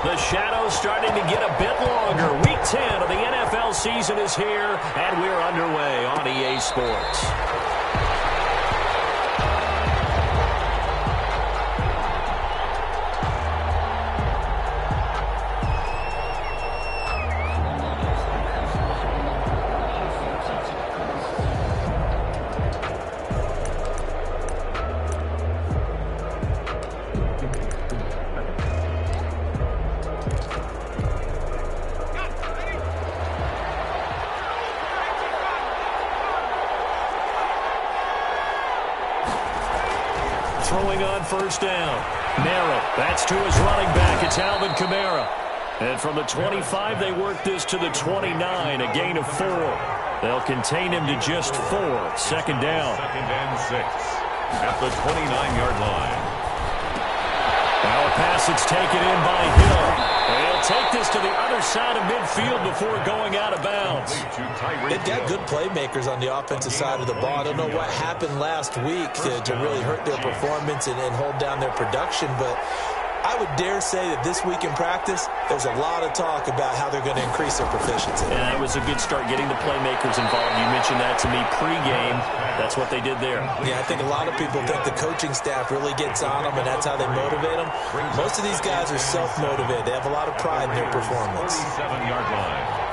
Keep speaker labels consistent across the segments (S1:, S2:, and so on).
S1: The shadow's starting to get a bit longer. Week 10 of the NFL season is here, and we're underway on EA Sports. Throwing on first down. Narrow. That's to his running back. It's Alvin Kamara. And from the 25, they work this to the 29, a gain of 4. They'll contain him to just 4. Second down.
S2: Second and 6 at the 29-yard line.
S1: Now a pass that's taken in by Hill. He'll take this to the other side of midfield before going out of bounds.
S3: They've got good playmakers on the offensive side of the ball. I don't know what happened last week to really hurt their performance and hold down their production, but I would dare say that this week in practice, there's a lot of talk about how they're going to increase their proficiency.
S1: Yeah, it was a good start getting the playmakers involved. You mentioned that to me pregame. That's what they did there.
S3: Yeah, I think a lot of people think the coaching staff really gets on them, and that's how they motivate them. Most of these guys are self-motivated. They have a lot of pride in their performance.
S2: 47-yard line.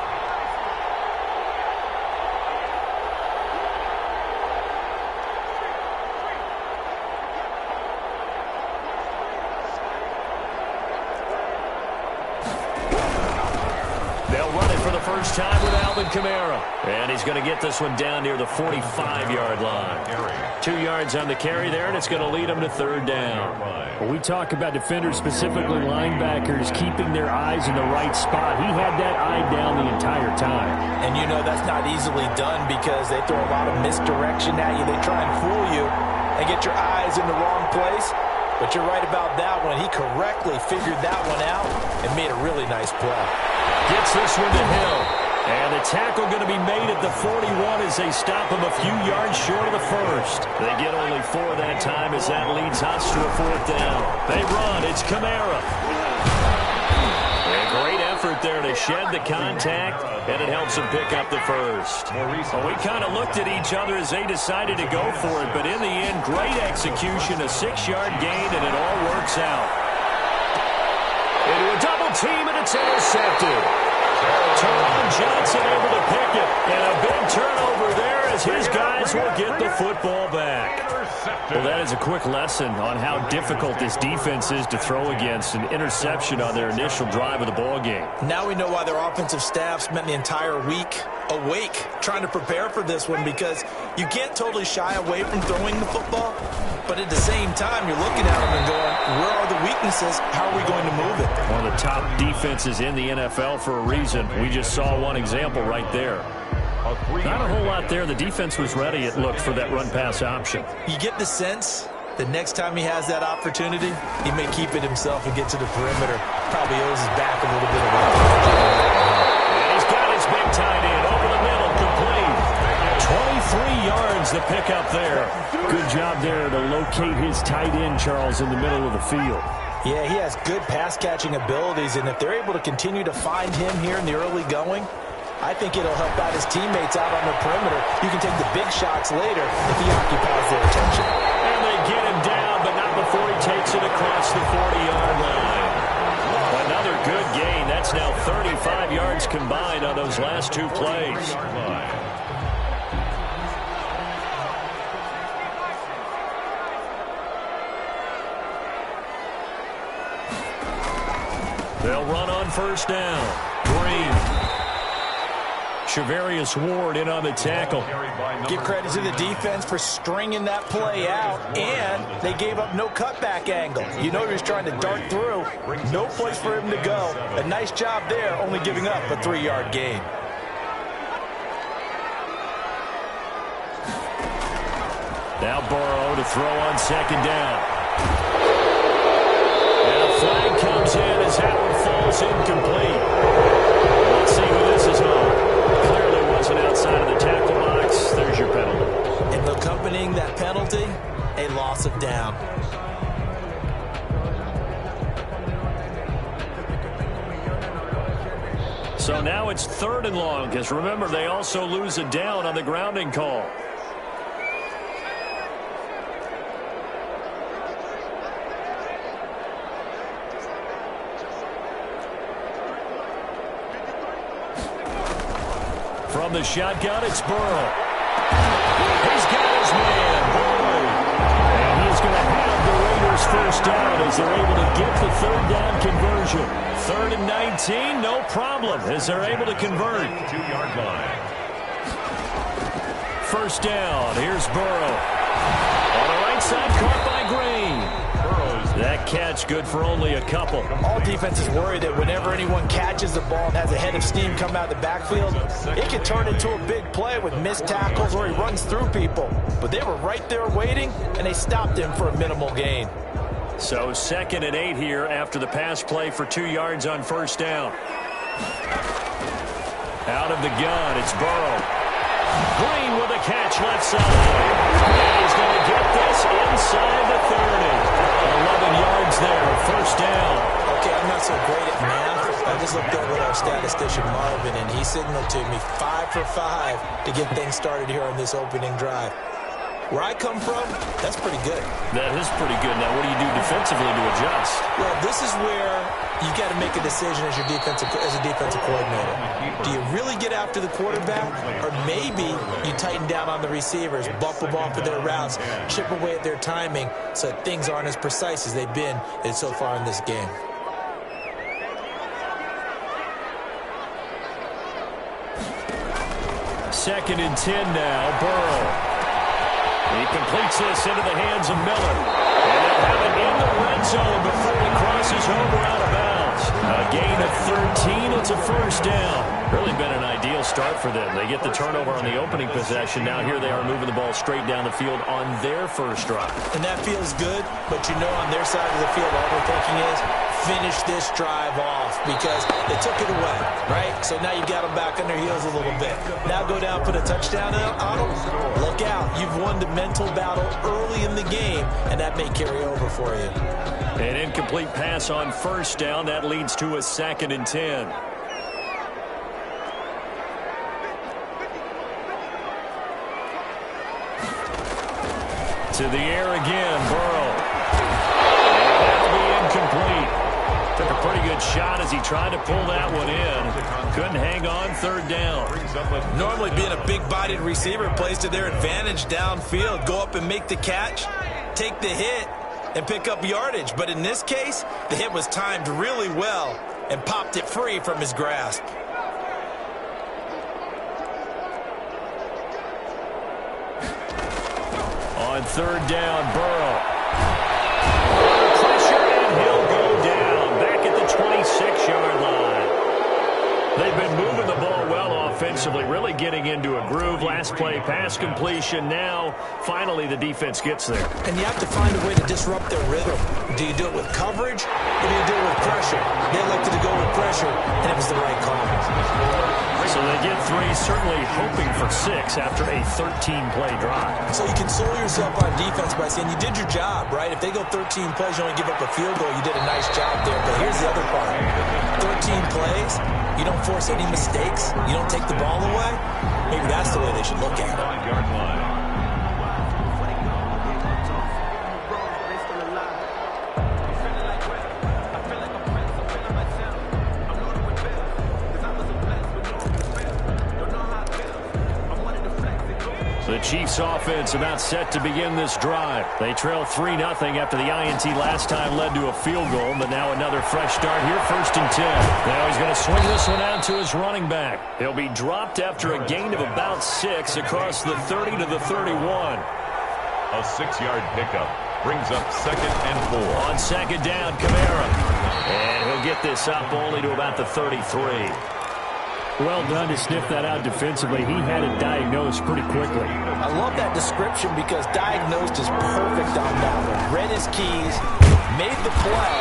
S1: First time with Alvin Kamara. And he's going to get this one down near the 45-yard line. 2 yards on the carry there, and it's going to lead him to third down.
S4: When we talk about defenders, specifically linebackers, keeping their eyes in the right spot, he had that eye down the entire time.
S3: And you know that's not easily done because they throw a lot of misdirection at you. They try and fool you and get your eyes in the wrong place. But you're right about that one. He correctly figured that one out and made a really nice play.
S1: Gets this one to Hill. And the tackle going to be made at the 41 as they stop him a few yards short of the first. They get only 4 that time as that leads us to a fourth down. They run. It's Kamara. A great effort there to shed the contact, and it helps him pick up the first. Well, we kind of looked at each other as they decided to go for it, but in the end, great execution, a 6-yard gain, and it all works out. Into a double team, and it's intercepted. Teron Johnson able to pick it, and a big turnover there as his guys will get the football back. Well, that is a quick lesson on how difficult this defense is to throw against. An interception on their initial drive of the ball game.
S3: Now we know why their offensive staff spent the entire week awake trying to prepare for this one, because you can't totally shy away from throwing the football, but at the same time you're looking at them and going, where are the weaknesses? How are we going to move it?
S1: One of the top defenses in the NFL for a reason. We just saw one example right there. Not a whole lot there. The defense was ready, it looked, for that run-pass option.
S3: You get the sense that next time he has that opportunity, he may keep it himself and get to the perimeter. Probably owes his back a little bit of work.
S1: He's got his big tight end over the middle, complete. 23 yards the pickup there.
S4: Good job there to locate his tight end, Charles, in the middle of the field.
S3: Yeah, he has good pass-catching abilities, and if they're able to continue to find him here in the early going, I think it'll help out his teammates out on the perimeter. You can take the big shots later if he occupies their attention.
S1: And they get him down, but not before he takes it across the 40-yard line. Another good gain. That's now 35 yards combined on those last 2 plays. They'll run on first down. Green. Shavarius Ward in on the tackle.
S3: Give credit to the defense for stringing that play out, and they gave up no cutback angle. You know he was trying to dart through. No place for him to go. A nice job there, only giving up a 3-yard gain.
S1: Now Burrow to throw on second down. And a flag comes in as that one falls incomplete. Let's see who this is on. Clearly wasn't outside of the tackle box. There's your penalty.
S3: And accompanying that penalty, a loss of down.
S1: So now it's 3rd and long, because remember, they also lose a down on the grounding call. From the shotgun, it's Burrow. He's got his man, Boyd. And he's going to have the Raiders first down as they're able to get the 3rd down conversion. 3rd and 19, no problem, as they're able to convert.
S2: 2-yard line.
S1: First down, here's Burrow. On the right side, caught by Green. That catch good for only a couple.
S3: All defenses worry that whenever anyone catches the ball and has a head of steam come out of the backfield, it can turn into a big play with missed tackles or he runs through people. But they were right there waiting, and they stopped him for a minimal gain.
S1: So 2nd and 8 here after the pass play for 2 yards on first down. Out of the gun, it's Burrow. Green with a catch left side. And he's going to get this inside the 30. 11 yards there, first down.
S3: Okay, I'm not so great at math. I just looked over at our statistician Marvin, and he signaled to me 5 for 5 to get things started here on this opening drive. Where I come from, that's pretty good.
S1: That is pretty good. Now, what do you do defensively to adjust?
S3: Well, this is where you've got to make a decision as a defensive coordinator. Do you really get after the quarterback, or maybe you tighten down on the receivers, bump them off of their routes, chip away at their timing so that things aren't as precise as they've been so far in this game?
S1: Second and 10 now, Burrow. He completes this into the hands of Miller. And they'll have it in the red zone before he crosses over out of bounds. A gain of 13. It's a first down. Really been an ideal start for them. They get the turnover on the opening possession. Now here they are moving the ball straight down the field on their first drive.
S3: And that feels good, but you know on their side of the field all they're thinking is finish this drive off because they took it away, right? So now you've got them back on their heels a little bit. Now go down, put a touchdown on them. Look out. You've won the mental battle early in the game, and that may carry over for you.
S1: An incomplete pass on first down. That leads to a 2nd and 10. To the air again, Burrow. And that'll be incomplete. Took a pretty good shot as he tried to pull that one in. Couldn't hang on, 3rd down.
S3: Normally being a big-bodied receiver plays to their advantage downfield. Go up and make the catch, take the hit, and pick up yardage. But in this case, the hit was timed really well and popped it free from his grasp.
S1: On 3rd down, Burrow. Pressure, and he'll go down. Back at the 26-yard line. They've been moving the ball well offensively, really getting into a groove. Last play, pass completion. Now, finally, the defense gets there.
S3: And you have to find a way to disrupt their rhythm. Do you do it with coverage, or do you do it with pressure? They elected to go with pressure, and it was the right call.
S1: So they get 3, certainly hoping for 6 after a 13-play drive.
S3: So you console yourself on defense by saying you did your job, right? If they go 13 plays, you only give up a field goal, you did a nice job there. But here's the other part. 13 plays, you don't force any mistakes, you don't take the ball away. Maybe that's the way they should look at it.
S2: 5-yard line.
S1: The Chiefs offense about set to begin this drive. They trail 3-0 after the INT last time led to a field goal, but now another fresh start here, 1st and 10. Now he's going to swing this one out to his running back. He'll be dropped after a gain of about 6 across the 30 to the 31.
S2: A 6-yard pickup brings up 2nd and 4.
S1: On 2nd down, Kamara. And he'll get this up only to about the 33.
S4: Well done to sniff that out defensively. He had it diagnosed pretty quickly.
S3: I love that description because diagnosed is perfect on that one. Read his keys, made the play,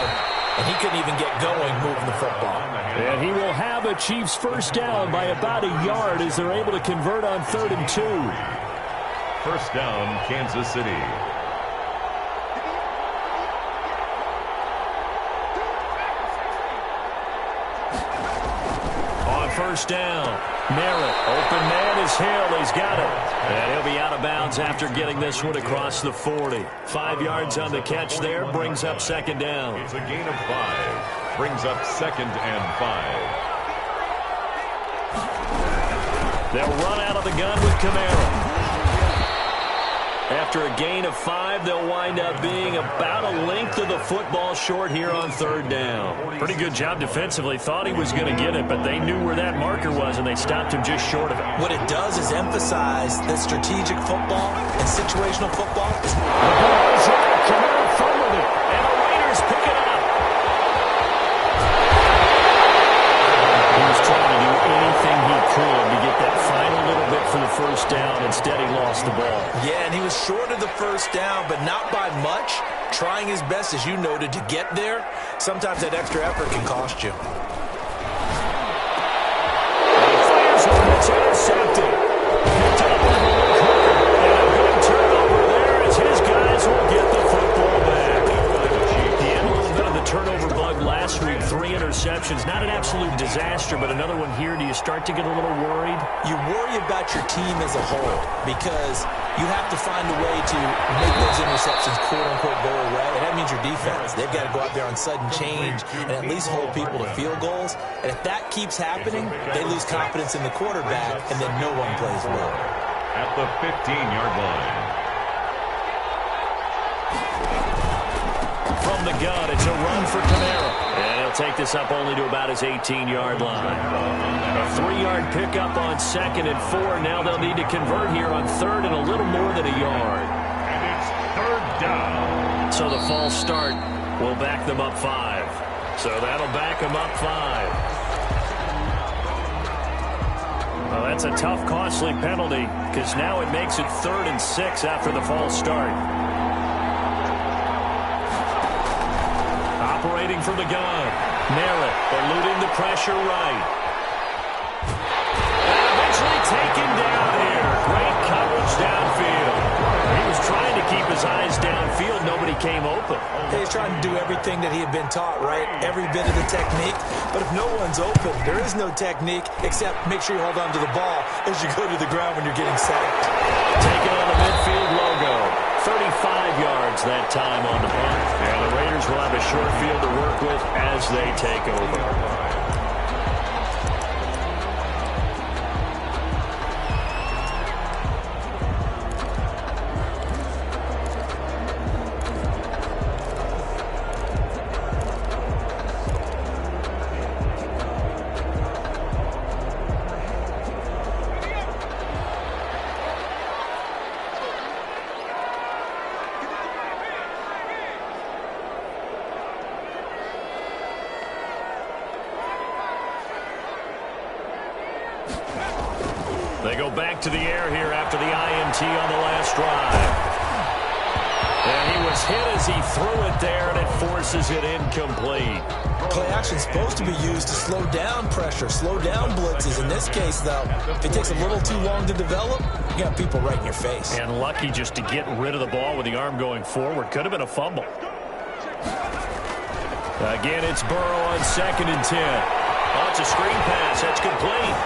S3: and he couldn't even get going moving the football.
S4: And he will have a Chiefs first down by about a yard as they're able to convert on 3rd and 2.
S2: First down, Kansas City.
S1: first down. Merritt, open man is Hill. He's got it. And he'll be out of bounds after getting this one across the 40. 5 yards on the catch there, brings up second down.
S2: It's a gain of 5. Brings up 2nd and 5.
S1: They'll run out of the gun with Kamara. After a gain of 5, they'll wind up being about a length of the football short here on third down.
S4: Pretty good job defensively. Thought he was going to get it, but they knew where that marker was, and they stopped him just short of it.
S3: What it does is emphasize that strategic football and situational football is...
S4: Kamara fumbled it, and the Raiders pick it up. He was trying to do anything he could to get that final little bit for the first down. Instead, he lost the ball.
S3: Yeah, and he was short of the first down, but not by much. Trying his best, as you noted, to get there. Sometimes that extra effort can cost you.
S1: He fires one that's intercepted. Picked up by the Luke Hooker. And a good turnover there as his guys will get the football back. He had a little bit of the turnover bug last week. 3 interceptions. Not an absolute disaster, but another one here. Do you start to get a little worried?
S3: You worry about your team as a whole because you have to find a way to make those interceptions quote-unquote go away, and that means your defense. They've got to go out there on sudden change and at least hold people to field goals. And if that keeps happening, they lose confidence in the quarterback, and then no one plays well.
S2: At the 15-yard line.
S1: From the gun, it's a run for Kamara. And he'll take this up only to about his 18-yard line. A 3-yard pickup on 2nd and 4. Now they'll need to convert here on 3rd and a little more than a yard.
S2: And it's 3rd down.
S1: So the false start will back them up 5. So that'll back them up 5.
S4: Well, that's a tough, costly penalty because now it makes it 3rd and 6 after the false start.
S1: Operating from the gun. Merritt eluding the pressure right. And eventually taken down here. Great coverage downfield. He was trying to keep his eyes downfield. Nobody came open.
S3: He's trying to do everything that he had been taught, right? Every bit of the technique. But if no one's open, there is no technique except make sure you hold on to the ball as you go to the ground when you're getting sacked.
S1: Taking on the midfield logo. 35 yards that time on the punt. And the Raiders will have a short field to work with as they take over. They go back to the air here after the INT on the last drive. And he was hit as he threw it there, and it forces it incomplete.
S3: Play action is supposed to be used to slow down pressure, slow down blitzes. In this case, though, if it takes a little too long to develop, you got people right in your face.
S4: And lucky just to get rid of the ball with the arm going forward. Could have been a fumble.
S1: Again, it's Burrow on 2nd and 10. Oh, it's a screen pass. That's complete.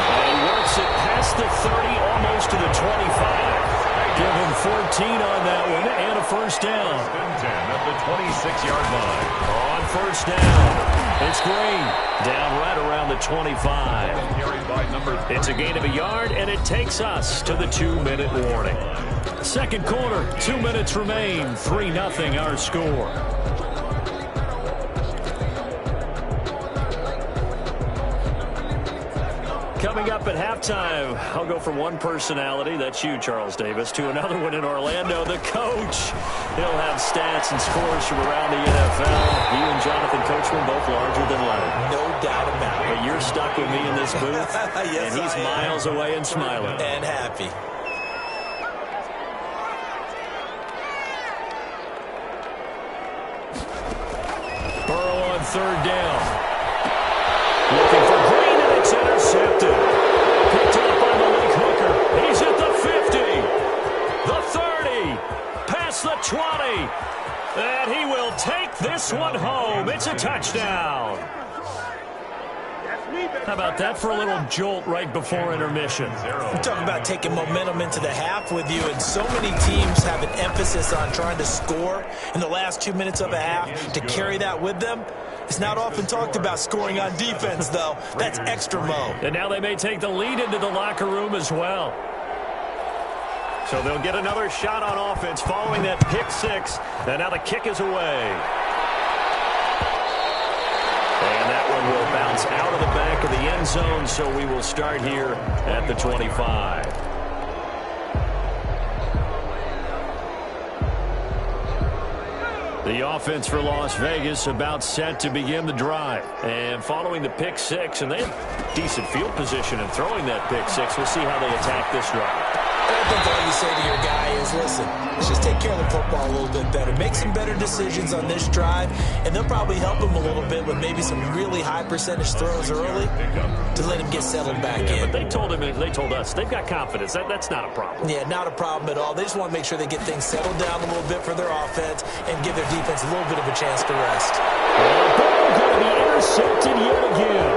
S1: And he works it past the 30, almost to the 25. Give him 14 on that one and a first down.
S2: 10 at the 26-yard line.
S1: On first down, it's Green. Down right around the 25.
S2: Carried by number 30.
S1: It's a gain of a yard, and it takes us to the 2-minute warning. Second quarter, 2 minutes remain. 3-0 our score. Coming up at halftime, I'll go from one personality, that's you, Charles Davis, to another one in Orlando, the coach. He'll have stats and scores from around the NFL. You and Jonathan Coachman both larger than life.
S3: No doubt about it.
S1: But you're stuck with me in this booth,
S3: Yes,
S1: and he's miles away and smiling.
S3: And happy.
S1: Burrow on 3rd down. Looking for Green, and it's intercepted. Picked up by Malik Hooker. He's at the 50, the 30, past the 20. And he will take this one home. It's a touchdown. How about that for a little jolt right before intermission?
S3: We're talking about taking momentum into the half with you, and so many teams have an emphasis on trying to score in the last 2 minutes of a half to carry that with them. It's not often talked about scoring on defense, though. That's extra mo.
S1: And now they may take the lead into the locker room as well. So they'll get another shot on offense following that pick six. And now the kick is away. And that one will bounce out of the back of the end zone, so we will start here at the 25. The offense for Las Vegas about set to begin the drive. And following the pick six, and they have decent field position in throwing that pick six. We'll see how they attack this drive.
S3: I think all you say to your guy is, listen, let's just take care of the football a little bit better. Make some better decisions on this drive, and they'll probably help him a little bit with maybe some really high percentage throws early to let him get settled back in.
S1: But they told us they've got confidence. That's not a problem.
S3: Yeah, not a problem at all. They just want to make sure they get things settled down a little bit for their offense and give their defense a little bit of a chance to rest.
S1: The ball going to be intercepted yet again.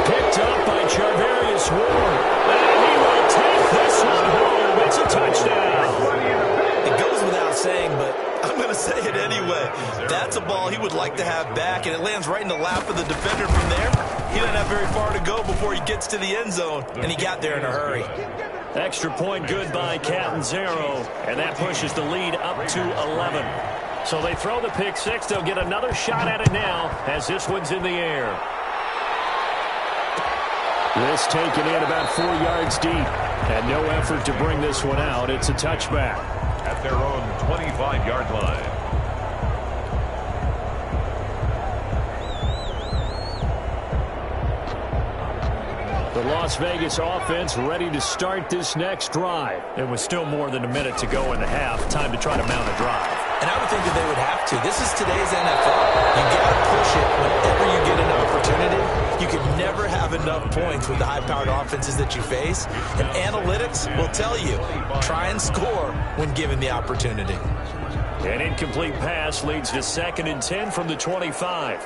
S1: Picked up by Charvarius Ward. And he will take this one home. It's a touchdown.
S3: It goes without saying, but I'm going to say it anyway. That's a ball he would like to have back, and it lands right in the lap of the defender from there. He doesn't have very far to go before he gets to the end zone, and he got there in a hurry.
S1: Extra point good by Catanzaro, and that pushes the lead up to 11. So they throw the pick six. They'll get another shot at it now as this one's in the air. This taken in about 4 yards deep, and no effort to bring this one out. It's a touchback.
S2: At their own 25-yard line.
S1: The Las Vegas offense ready to start this next drive. It was still more than a minute to go in the half. Time to try to mount a drive.
S3: And I would think that they would have to. This is today's NFL. You got to push it whenever you get an opportunity. You can never have enough points with the high-powered offenses that you face. And analytics will tell you, try and score when given the opportunity.
S1: An incomplete pass leads to 2nd and 10 from the 25.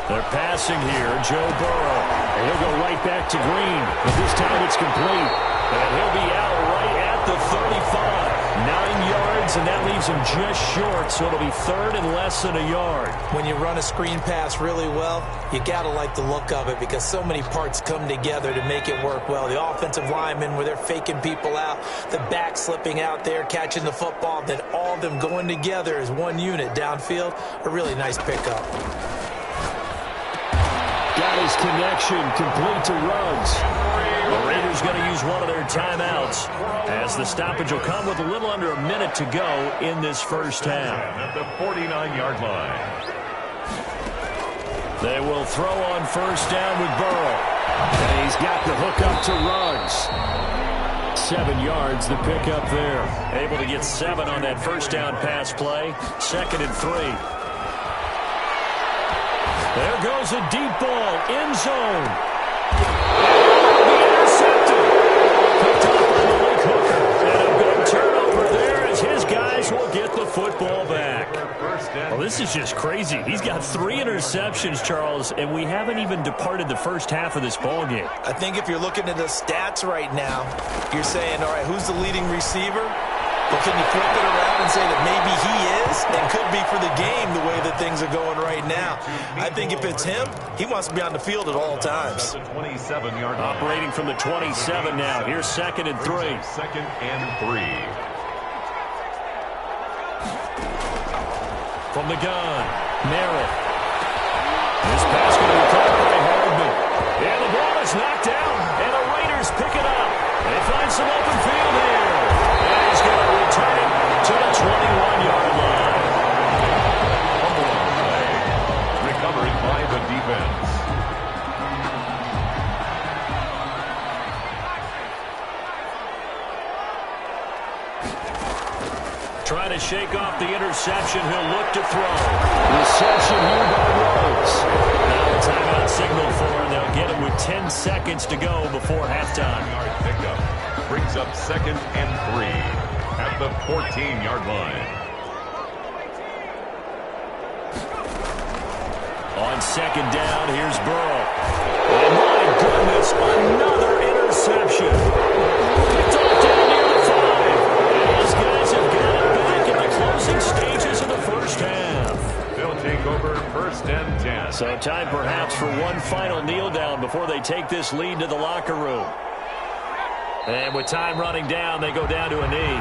S1: They're passing here, Joe Burrow. And he'll go right back to Green. But this time it's complete. And he'll be out right at the 35. 9 yards, and that leaves him just short. So it'll be 3rd and less than a yard.
S3: When you run a screen pass really well, you got to like the look of it because so many parts come together to make it work well. The offensive linemen, where they're faking people out, the back slipping out there, catching the football, then all of them going together as one unit downfield. A really nice pickup.
S1: Got his connection, complete to Ruggs. The Raiders going to use one of their timeouts as the stoppage will come with a little under a minute to go in this first half.
S2: At the 49-yard line.
S1: They will throw on first down with Burrow. And he's got the hook up to Ruggs. 7 yards, the pickup there. Able to get 7 on that first down pass play. 2nd and 3. There goes a deep ball, end zone. Intercepted. Picked up by Malik Hooker. And a big turnover there as his guys will get the football back. Well, this is just crazy. He's got 3 interceptions, Charles, and we haven't even departed the first half of this ball game.
S3: I think if you're looking at the stats right now, you're saying, all right, who's the leading receiver? But can you flip it around and say that maybe he is and could be for the game the way that things are going right now? I think if it's him, he wants to be on the field at all times.
S2: 27-yard line.
S1: Operating from the 27 now. Here's 2nd and 3.
S2: 2nd and 3.
S1: From the gun, Merritt. This pass going to be caught by Hardman. And the ball is knocked down, and the Raiders pick it up. They find some open field here. And he's going to return it to the 21-yard line.
S2: Recovered by the defense.
S1: Trying to shake off the interception. He'll look to throw. Reception here by Rhodes. Now a timeout signal for him. They'll get it with 10 seconds to go before halftime.
S2: Yard pickup brings up 2nd and 3 at the 14-yard line.
S1: On second down, here's Burrow. And my goodness, another interception. Picked off down near the 5. And these guys have got it back in the closing stages of the first half.
S2: They'll take over 1st and 10.
S1: So time perhaps for one final kneel down before they take this lead to the locker room. And with time running down, they go down to a knee.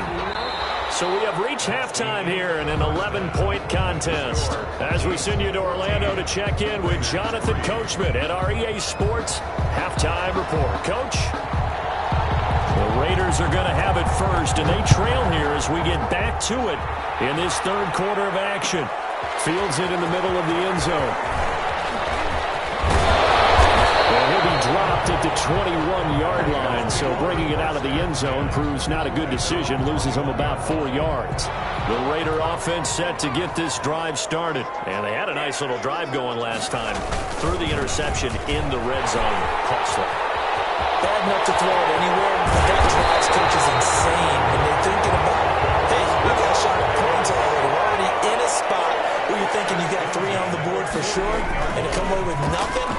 S1: So we have reached halftime here in an 11-point contest. As we send you to Orlando to check in with Jonathan Coachman at our EA Sports Halftime Report. Coach? The Raiders are going to have it first, and they trail here as we get back to it in this third quarter of action. Fields it in the middle of the end zone. And he'll be dropped at the 21-yard line, so bringing it out of the end zone proves not a good decision, loses him about 4 yards. The Raider offense set to get this drive started. And they had a nice little drive going last time. Threw the interception in the red zone. Costly.
S3: Bad enough to throw it anywhere, but that drives coaches insane when they're thinking about, hey, we got a shot at points already. We're already in a spot where you're thinking you got 3 on the board for sure, and to come away with nothing,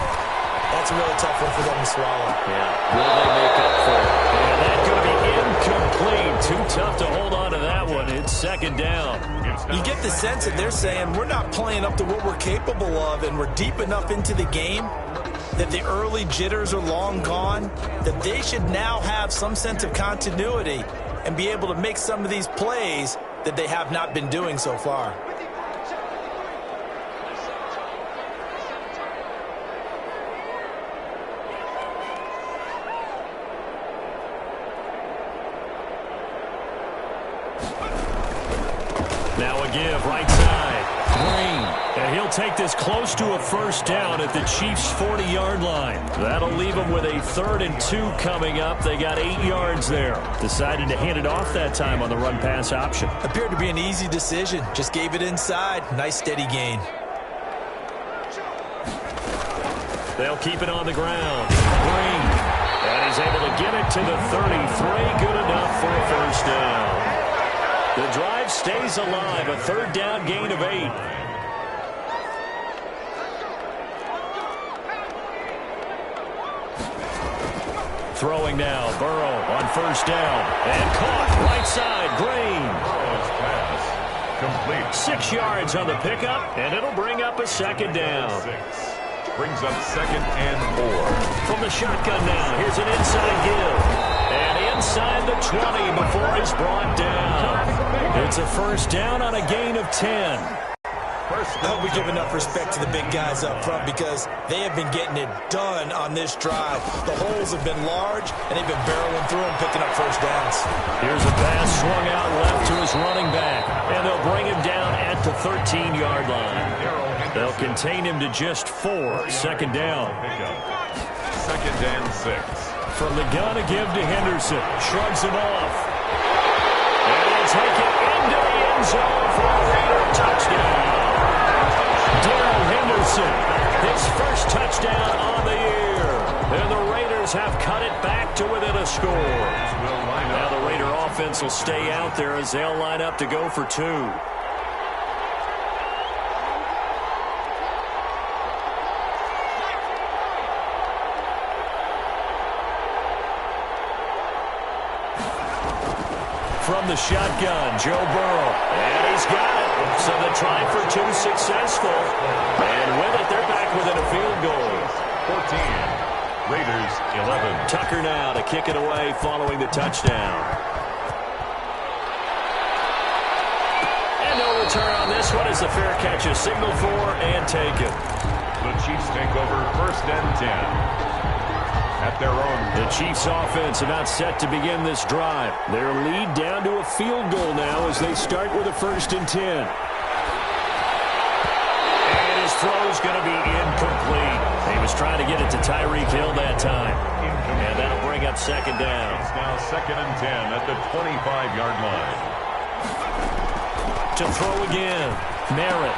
S3: that's a really tough one for them to swallow.
S1: Yeah, will they make up for it? And that's going to be incomplete. Too tough to hold on to that one. It's second down.
S3: You get the sense that they're saying we're not playing up to what we're capable of, and we're deep enough into the game that the early jitters are long gone, that they should now have some sense of continuity and be able to make some of these plays that they have not been doing so far.
S1: Now a give, right side. Green. And he'll take this close to a first down at the Chiefs' 40-yard line. That'll leave them with a 3rd and 2 coming up. They got 8 yards there. Decided to hand it off that time on the run-pass option.
S3: Appeared to be an easy decision. Just gave it inside. Nice steady gain.
S1: They'll keep it on the ground. Green. And he's able to get it to the 33. Good enough for a first down. The drive stays alive. A 3rd down gain of 8. Throwing now. Burrow on first down. And caught. Right side. Green.
S2: Burrow's pass complete.
S1: 6 yards on the pickup, and it'll bring up a second down.
S2: 6. Brings up 2nd and 4.
S1: From the shotgun now. Here's an inside give. And inside the 20 before he's brought down. It's a first down on a gain of 10.
S3: I hope we give enough respect to the big guys up front because they have been getting it done on this drive. The holes have been large, and they've been barreling through them, picking up first downs.
S1: Here's a pass swung out left to his running back, and they'll bring him down at the 13-yard line. They'll contain him to just 4. Second down.
S2: 2nd and 6.
S1: From the gun, a give to Henderson. Shrugs him off. And he'll take it into the end zone for a Raider touchdown. Darrell Henderson, his first touchdown on the year. And the Raiders have cut it back to within a score. Now the Raider offense will stay out there as they'll line up to go for 2. From the shotgun, Joe Burrow. And he's got it. So the try for 2 successful. And with it, they're back within a field goal.
S2: 14. Raiders 11.
S1: Tucker now to kick it away following the touchdown. And no return on this one as the fair catch is signaled for and taken.
S2: The Chiefs take over 1st and 10. At their own.
S1: The Chiefs offense about set to begin this drive. Their lead down to a field goal now as they start with a 1st and 10. And his throw's going to be incomplete. He was trying to get it to Tyreek Hill that time. And that'll bring up second down.
S2: It's now 2nd and 10 at the 25-yard line.
S1: To throw again. Merritt.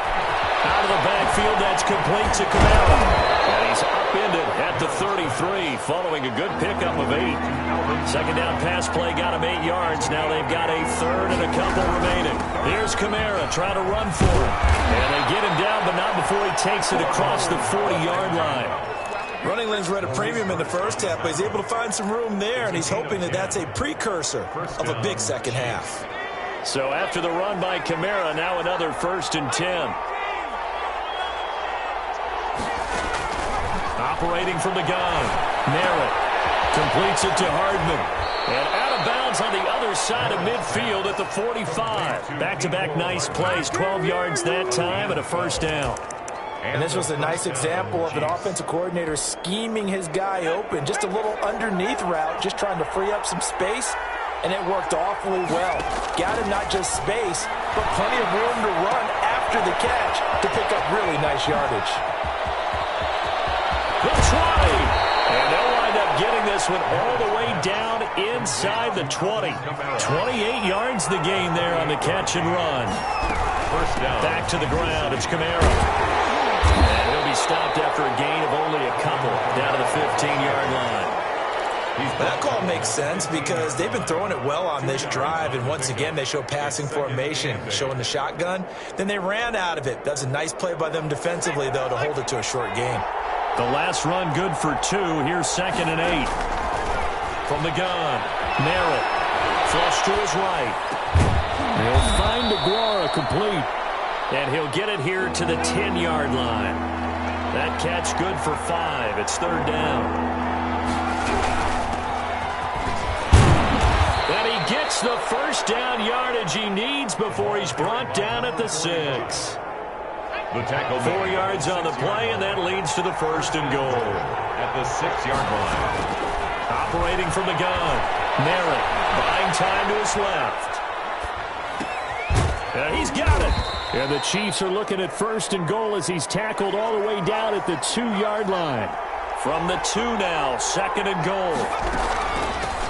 S1: Out of the backfield, that's complete to Camara. And he's upended at the 33, following a good pickup of 8. Second down pass play got him 8 yards. Now they've got a third and a couple remaining. Here's Camara trying to run for him. And they get him down, but not before he takes it across the 40-yard line.
S3: Running lanes were at a premium in the first half, but he's able to find some room there, and he's hoping that that's a precursor of a big second half.
S1: So after the run by Camara, now another 1st and 10. Operating from the gun, Merritt completes it to Hardman. And out of bounds on the other side of midfield at the 45. Back-to-back nice plays, 12 yards that time and a 1st down.
S3: And this was a nice example of an offensive coordinator scheming his guy open. Just a little underneath route, just trying to free up some space, and it worked awfully well. Got him not just space, but plenty of room to run after the catch to pick up really nice yardage.
S1: The try, and they'll wind up getting this one all the way down inside the 20. 28 yards the gain there on the catch and run.
S2: 1st down.
S1: Back to the ground, it's Camara. And he'll be stopped after a gain of only a couple down to the 15-yard line.
S3: That call makes sense because they've been throwing it well on this drive, and once again they show passing formation, showing the shotgun. Then they ran out of it. That's a nice play by them defensively, though, to hold it to a short gain.
S1: The last run good for 2. Here's 2nd and 8. From the gun, Merritt. Flush to his right. He'll find DeGuara complete. And he'll get it here to the 10-yard line. That catch good for 5. It's 3rd down. And he gets the 1st down yardage he needs before he's brought down at the 6.
S2: The tackle
S1: 4 yards on the play, and that leads to the 1st and goal.
S2: At the 6-yard line.
S1: Operating from the gun, Merritt buying time to his left. And he's got it. And the Chiefs are looking at 1st and goal as he's tackled all the way down at the 2-yard line. From the 2 now, 2nd and goal.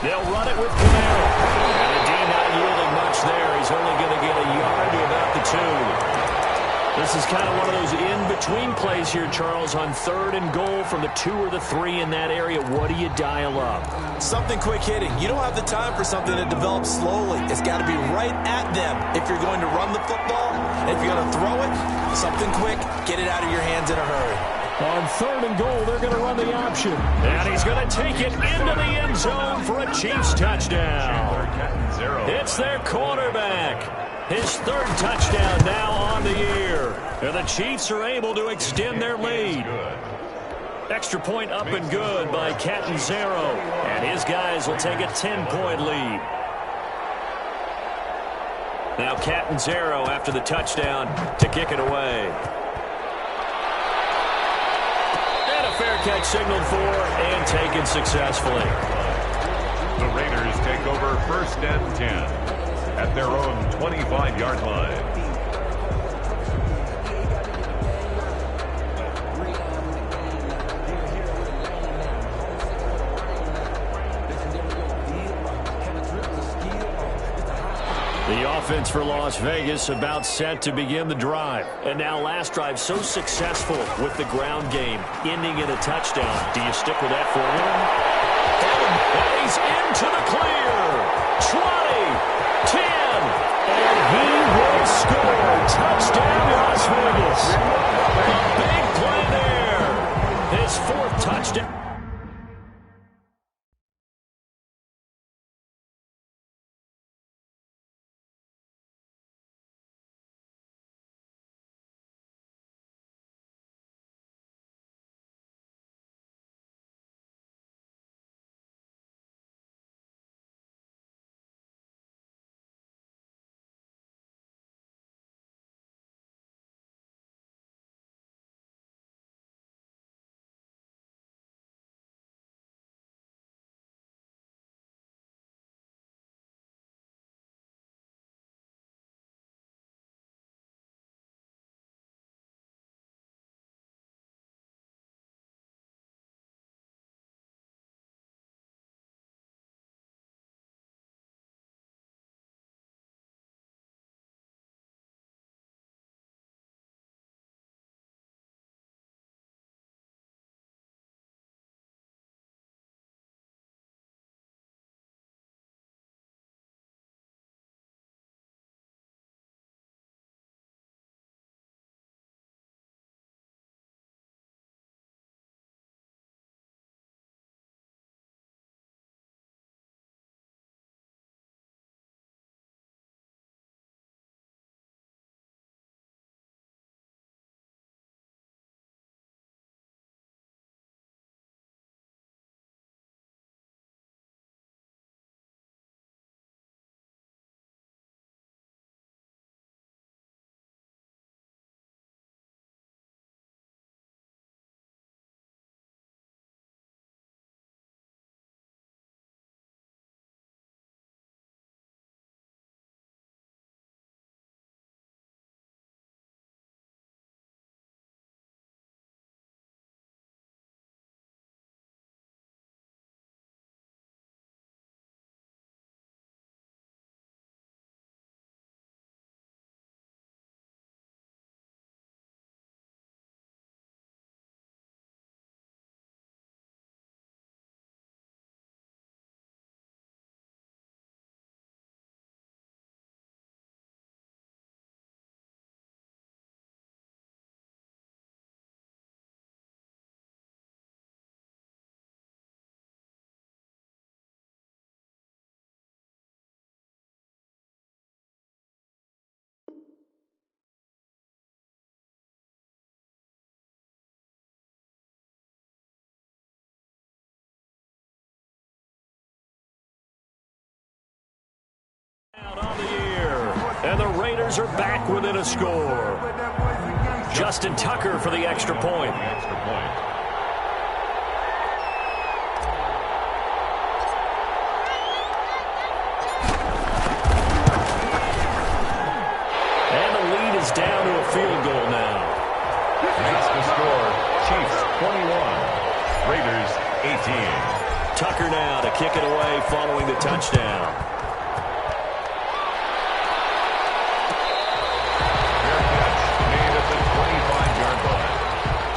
S1: They'll run it with Camara. And the D not yielding much there. He's only going to get a yard to about the 2. This is kind of one of those in-between plays here, Charles, on 3rd and goal from the 2 or the 3 in that area. What do you dial up?
S3: Something quick hitting. You don't have the time for something that develops slowly. It's got to be right at them if you're going to run the football. And if you're going to throw it, something quick, get it out of your hands in a hurry.
S1: On 3rd and goal, they're going to run the option. And he's going to take it into the end zone for a Chiefs touchdown. It's their quarterback. His 3rd touchdown now on the year. And the Chiefs are able to extend their lead. Extra point up and good by Catanzaro. And his guys will take a 10-point lead. Now Catanzaro after the touchdown to kick it away. And a fair catch signaled for and taken successfully.
S2: The Raiders take over 1st and 10 at their own 25-yard line.
S1: The offense for Las Vegas about set to begin the drive. And now last drive so successful with the ground game, ending in a touchdown. Do you stick with that formula? And he's into the clear. 20. 10, and he will score. Touchdown, Las Vegas. A big play there. His 4th touchdown. Raiders are back within a score. Justin Tucker for the extra point. And the lead is down to a field goal now.
S2: That's the score. Chiefs 21, Raiders 18.
S1: Tucker now to kick it away following the touchdown.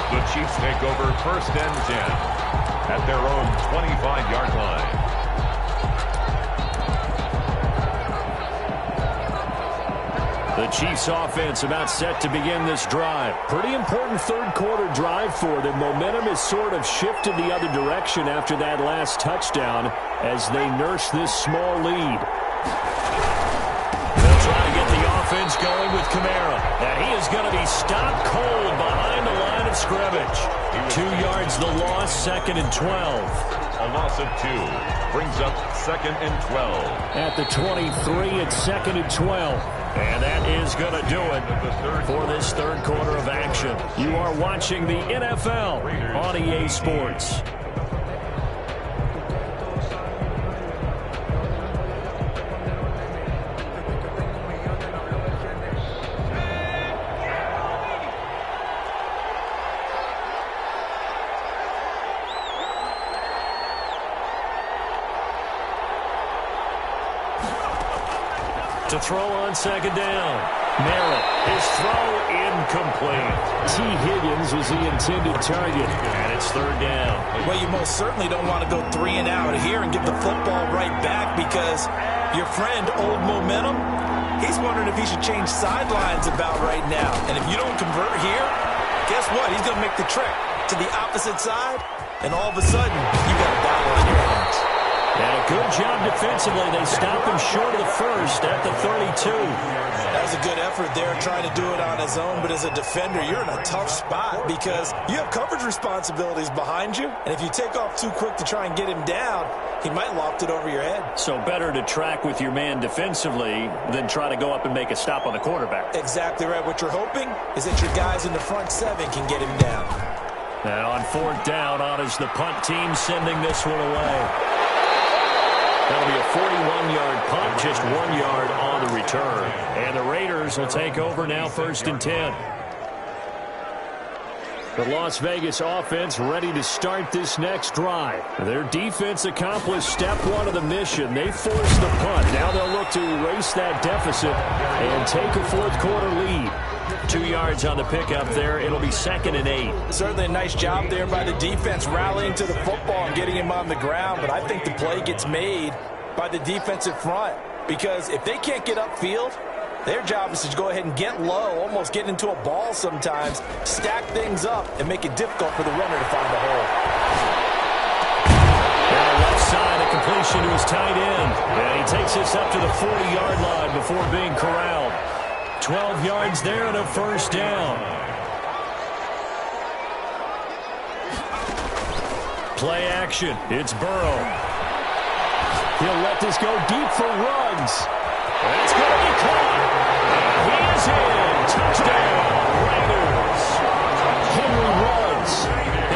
S2: The Chiefs take over first and 10 at their own 25-yard line.
S1: The Chiefs offense about set to begin this drive. Pretty important third quarter drive for them. Momentum has sort of shifted the other direction after that last touchdown as they nurse this small lead. They'll try to get the offense going with Kamara. And he is going to be stopped cold behind the line of scrimmage. 2 yards the loss, 2nd and 12.
S2: A loss of 2 brings up 2nd and 12.
S1: At the 23, it's 2nd and 12. And that is going to do it for this third quarter of action. You are watching the NFL on EA Sports. To throw on second down. Merritt, his throw incomplete. T. Higgins was the intended target, and it's third down.
S3: Well, you most certainly don't want to go 3 and out here and give the football right back because your friend, Old Momentum, he's wondering if he should change sidelines about right now. And if you don't convert here, guess what? He's going to make the trek to the opposite side, and all of a sudden, you got a battle on your hands.
S1: And a good job defensively. They stopped him short of the first at the 32.
S3: That was a good effort there trying to do it on his own, but as a defender, you're in a tough spot because you have coverage responsibilities behind you, and if you take off too quick to try and get him down, he might loft it over your head.
S1: So better to track with your man defensively than try to go up and make a stop on the quarterback.
S3: Exactly right. What you're hoping is that your guys in the front 7 can get him down.
S1: Now on fourth down, on is the punt team sending this one away. That'll be a 41-yard punt, just 1 yard on the return. And the Raiders will take over now, 1st and 10. The Las Vegas offense ready to start this next drive. Their defense accomplished step 1 of the mission. They forced the punt. Now they'll look to erase that deficit and take a fourth quarter lead. 2 yards on the pickup there. It'll be 2nd and 8.
S3: Certainly a nice job there by the defense rallying to the football and getting him on the ground. But I think the play gets made by the defensive front because if they can't get upfield, their job is to go ahead and get low, almost get into a ball sometimes, stack things up, and make it difficult for the runner to find a hole.
S1: Now left side, a completion to his tight end. And he takes this up to the 40-yard line before being corralled. 12 yards there and a first down. Play action. It's Burrow. He'll let this go deep for Ruggs. And it's going to be caught. And he is in. Touchdown, Raiders. Henry Ruggs,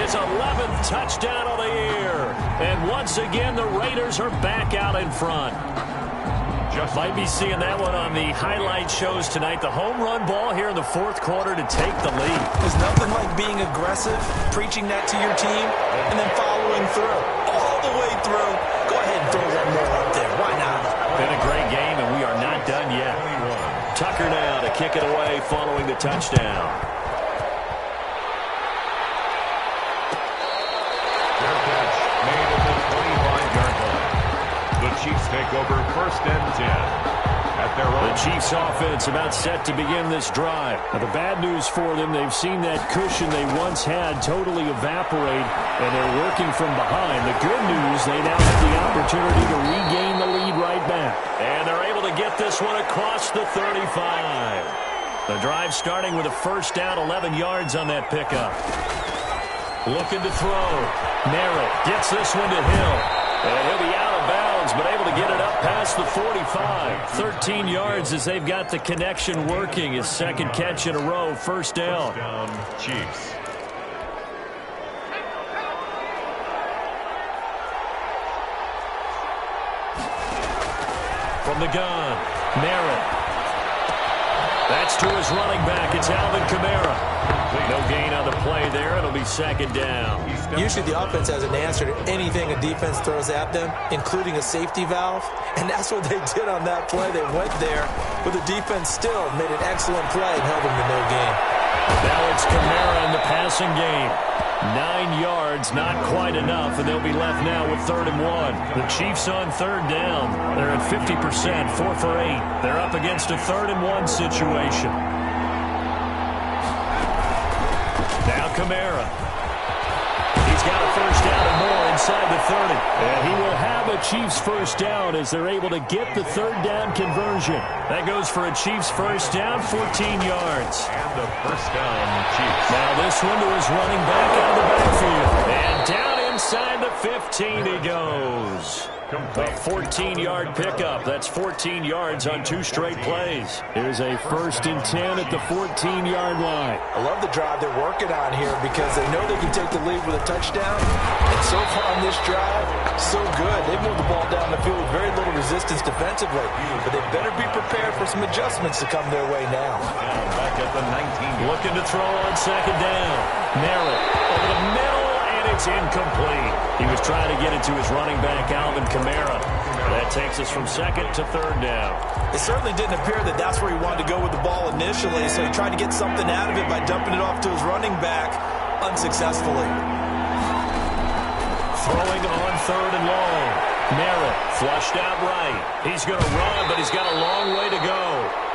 S1: his 11th touchdown of the year. And once again, the Raiders are back out in front. Might be seeing that one on the highlight shows tonight. The home run ball here in the fourth quarter to take the lead.
S3: There's nothing like being aggressive, preaching that to your team, and then following through. All the way through. Go ahead and throw one more up there. Why not?
S1: Been a great game, and we are not done yet. Tucker now to kick it away following the touchdown.
S2: Fair catch made at the 25-yard line. The Chiefs take over 1st and 10 at their own.
S1: The Chiefs offense about set to begin this drive. Now, the bad news for them, they've seen that cushion they once had totally evaporate, and they're working from behind. The good news, they now have the opportunity to regain the lead right back. And they're able to get this one across the 35. The drive starting with a first down, 11 yards on that pickup. Looking to throw. Merritt gets this one to Hill. And he'll be out of bounds downs, but able to get it up past the 45. 13 yards as they've got the connection working. His second catch in a row, first down.
S2: Chiefs.
S1: From the gun, Merritt. That's to his running back. It's Alvin Kamara. No gain on the play there. It'll be second down.
S3: Usually the offense has an answer to anything a defense throws at them, including a safety valve. And that's what they did on that play. They went there, but the defense still made an excellent play and held them to no gain.
S1: Now it's Kamara in the passing game. 9 yards, not quite enough, and they'll be left now with 3rd and 1. The Chiefs on 3rd down. They're at 50%, 4 for 8. They're up against a 3rd and 1 situation. Now Kamara. He's got a first down and more inside the 30. And he will have a Chiefs first down as they're able to get the 3rd down conversion. That goes for a Chiefs first down, 14 yards.
S2: And the first down, Chiefs.
S1: Now this one to his running back out of the backfield. And down inside the 15 he goes. A 14-yard pickup. That's 14 yards on 2 straight plays.
S4: Here's a 1st and 10 at the 14-yard line.
S3: I love the drive they're working on here because they know they can take the lead with a touchdown. And so far on this drive, so good. They've moved the ball down the field with very little resistance defensively. But they better be prepared for some adjustments to come their way now.
S2: Back at the 19.
S1: Looking to throw on 2nd down. Merritt over the middle, and it's incomplete. He was trying to get it to his running back, Alvin Kamara. That takes us from 2nd to 3rd down.
S3: It certainly didn't appear that that's where he wanted to go with the ball initially, so he tried to get something out of it by dumping it off to his running back unsuccessfully.
S1: Throwing on 3rd and long. Merritt flushed out right. He's going to run, but he's got a long way to go.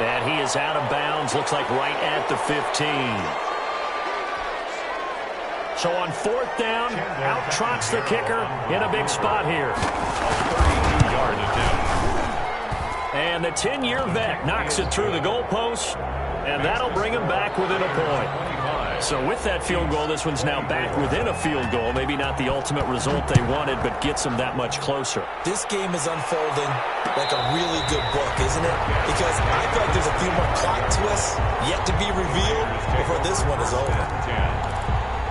S1: And he is out of bounds, looks like right at the 15. So on 4th down, out trots the kicker in a big spot here.
S2: 32-yard attempt.
S1: And the 10-year vet knocks it through the goalpost, and that'll bring him back within a point. So with that field goal, this one's now back within a field goal. Maybe not the ultimate result they wanted, but gets them that much closer.
S3: This game is unfolding like a really good book, isn't it? Because I feel like there's a few more plot twists yet to be revealed before this one is over.
S2: 10.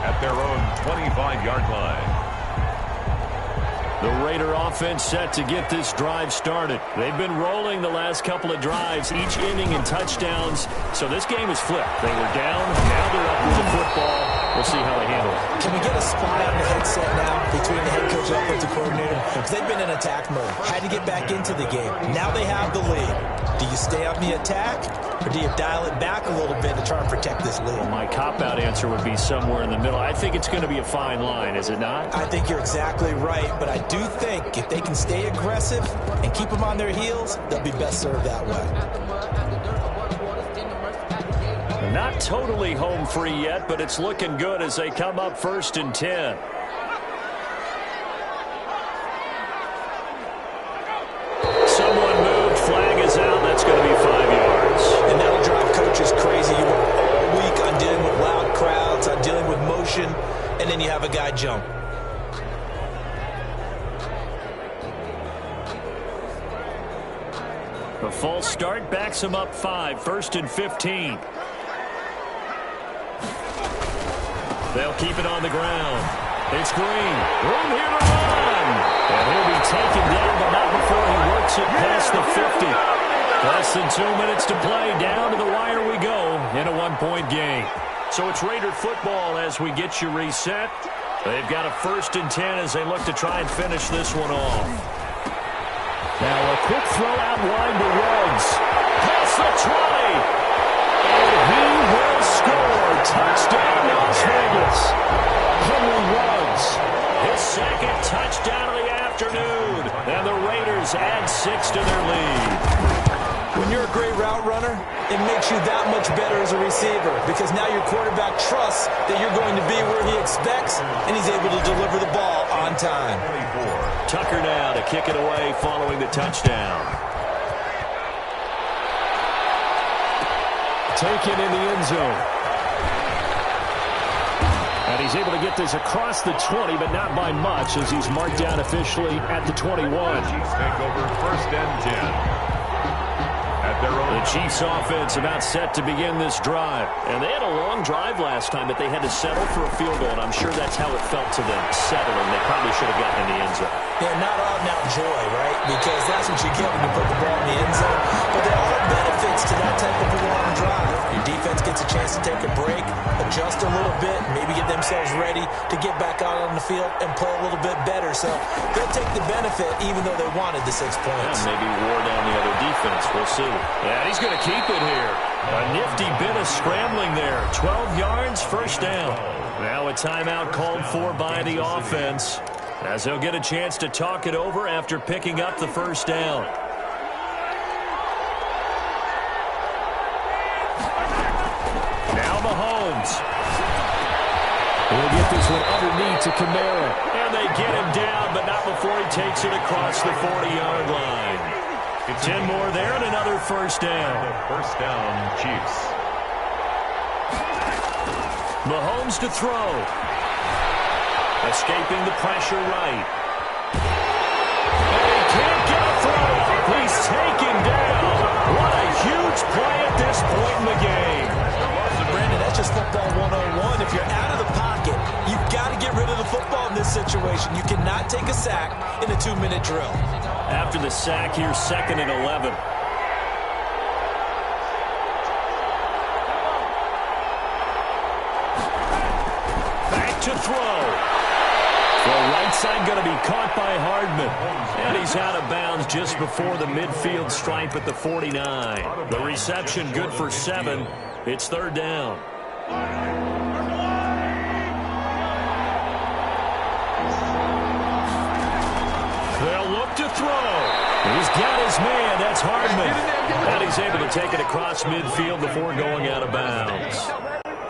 S2: At their own 25-yard line.
S1: The Raider offense set to get this drive started. They've been rolling the last couple of drives, each inning in touchdowns. So this game is flipped. They were down, now they're up with the football. We'll see how they handle it.
S3: Can we get a spot on the headset now between the head coach and offensive coordinator? Because they've been in attack mode. Had to get back into the game. Now they have the lead. Do you stay on the attack, or do you dial it back a little bit to try and protect this lead?
S1: Well, my cop-out answer would be somewhere in the middle. I think it's going to be a fine line, is it not?
S3: I think you're exactly right, but I do think if they can stay aggressive and keep them on their heels, they'll be best served that way.
S1: Not totally home free yet, but it's looking good as they come up 1st and 10. Someone moved, flag is out, that's going to be 5 yards.
S3: And that'll drive coaches crazy. You work all week on dealing with loud crowds, on dealing with motion, and then you have a guy jump.
S1: The false start backs him up 5, 1st and 15. They'll keep it on the ground. It's Green. Room here to run. And he'll be taken down, but not before he works it past the 50. Less than 2 minutes to play. Down to the wire we go in a 1-point game. So it's Raider football as we get you reset. They've got a 1st and 10 as they look to try and finish this one off.
S4: Now a quick throw out wide to Ruggs.
S1: Past the 20. And he will score. Touchdown, Las Vegas. Henry Ruggs, his 2nd touchdown of the afternoon. And the Raiders add 6 to their lead.
S3: When you're a great route runner, it makes you that much better as a receiver because now your quarterback trusts that you're going to be where he expects, and he's able to deliver the ball on time.
S1: Tucker now to kick it away following the touchdown. Taken in the end zone.
S4: And he's able to get this across the 20, but not by much, as he's marked down officially at the 21.
S2: Chiefs take over 1st and 10.
S1: The Chiefs offense about set to begin this drive. And they had a long drive last time, but they had to settle for a field goal, and I'm sure that's how it felt to them, settling. They probably should have gotten in the end zone.
S3: Yeah, not all now joy, right? Because that's what you get when you put the ball in the end zone. But there are benefits to that type of a long drive. Your defense gets a chance to take a break, adjust a little bit, maybe get themselves ready to get back out on the field and play a little bit better. So they'll take the benefit even though they wanted the 6 points.
S1: Yeah, maybe wore down the other defense. We'll see. And he's going to keep it here. A nifty bit of scrambling there. 12 yards, 1st down. Now a timeout called for by the offense, as they'll get a chance to talk it over after picking up the 1st down. Now Mahomes.
S4: He'll get this one underneath to Kamara.
S1: And they get him down, but not before he takes it across the 40-yard line. 10 more there and another 1st down.
S2: 1st down, Chiefs.
S1: Mahomes to throw. Escaping the pressure right. And he can't get a throw. He's taken down. What a huge play at this point in the game.
S3: Brandon, that's just football 101. If you're out of the pocket, you've got to get rid of the football in this situation. You cannot take a sack in a 2-minute drill.
S1: After the sack here, 2nd and 11. Back to throw. The right side going to be caught by Hardman. And he's out of bounds just before the midfield stripe at the 49. The reception good for 7. It's 3rd down. They'll look to throw. He's got his man. That's Hardman. And he's able to take it across midfield before going out of bounds.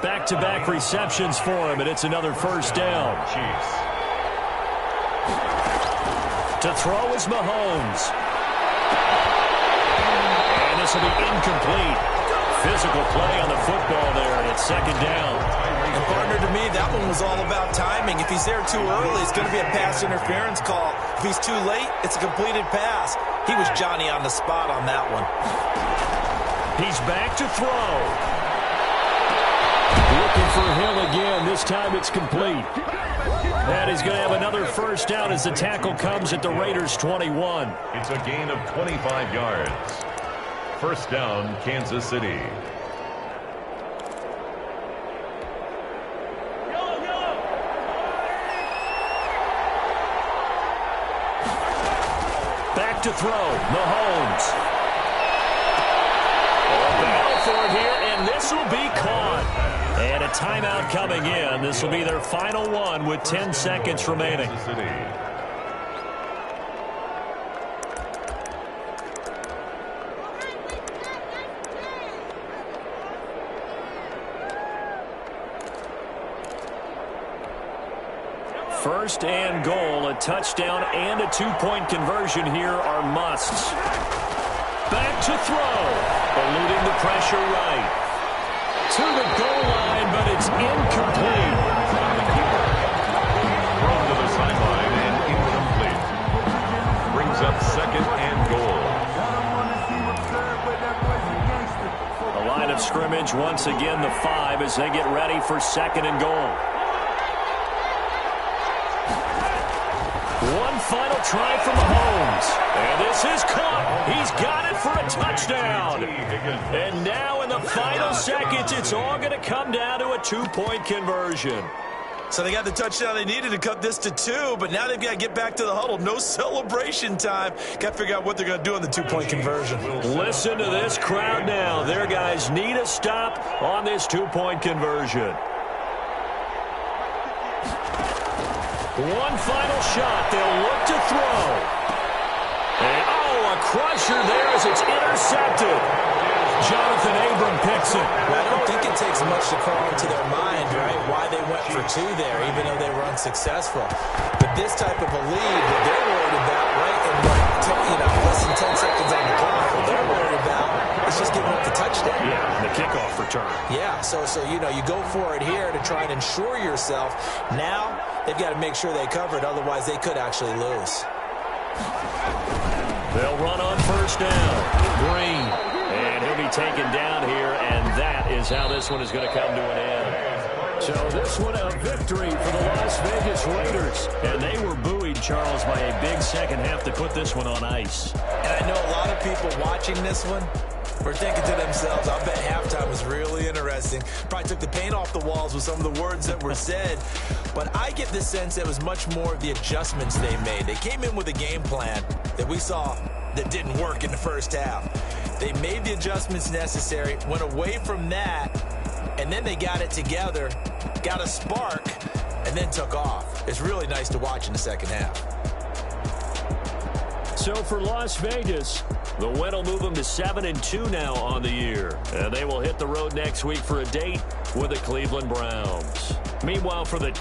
S1: Back-to-back receptions for him, and it's another 1st down.
S2: Chiefs.
S1: To throw is Mahomes. And this will be incomplete. Physical play on the football there, and it's 2nd down.
S3: And, partner, to me, that one was all about timing. If he's there too early, it's going to be a pass interference call. If he's too late, it's a completed pass. He was Johnny on the spot on that one.
S1: He's back to throw.
S4: Looking for Hill again. This time it's complete.
S1: And he's going to have another 1st down as the tackle comes at the Raiders' 21.
S2: It's a gain of 25 yards. 1st down, Kansas City.
S1: Back to throw, Mahomes. Battle for it here, and this will be caught. And a timeout coming in. This will be their final one with 10 seconds remaining.
S2: Kansas City.
S1: First and goal, a touchdown and a 2-point conversion here are musts. Back to throw, eluding the pressure right. To the goal line, but it's incomplete.
S2: Thrown to the sideline and incomplete. Brings up 2nd and goal.
S1: The line of scrimmage once again the 5 as they get ready for 2nd and goal. One final try from Mahomes. And this is caught. He's got it for a touchdown. And now in the final seconds, it's all going to come down to a 2-point conversion.
S3: So they got the touchdown they needed to cut this to 2, but now they've got to get back to the huddle. No celebration time. Got to figure out what they're going to do on the 2-point conversion.
S1: Listen to this crowd now. Their guys need a stop on this 2-point conversion. One final shot. They'll look to throw. And, a crusher there as it's intercepted. Jonathan Abram picks it.
S3: Well, I don't think it takes much to call into their mind, right, why they went for 2 there, even though they were unsuccessful. But this type of a lead that they're worried about, right, and what less than 10 seconds on the clock. What they're worried about is just giving up the touchdown.
S1: Yeah, the kickoff return.
S3: Yeah, so you go for it here to try and ensure yourself. Now they've got to make sure they cover it, otherwise they could actually lose.
S1: They'll run on first down. Green. And he'll be taken down here, and that is how this one is going to come to an end.
S4: So this one a victory for the Las Vegas Raiders.
S1: And they were buoyed, Charles, by a big second half to put this one on ice.
S3: And I know a lot of people watching this one were thinking to themselves, I bet halftime was really interesting. Probably took the paint off the walls with some of the words that were said. But I get the sense it was much more of the adjustments they made. They came in with a game plan that we saw that didn't work in the first half. They made the adjustments necessary, went away from that, and then they got it together, got a spark, and then took off. It's really nice to watch in the second half.
S1: So for Las Vegas, the win will move them to 7-2 now on the year. And they will hit the road next week for a date with the Cleveland Browns. Meanwhile, for the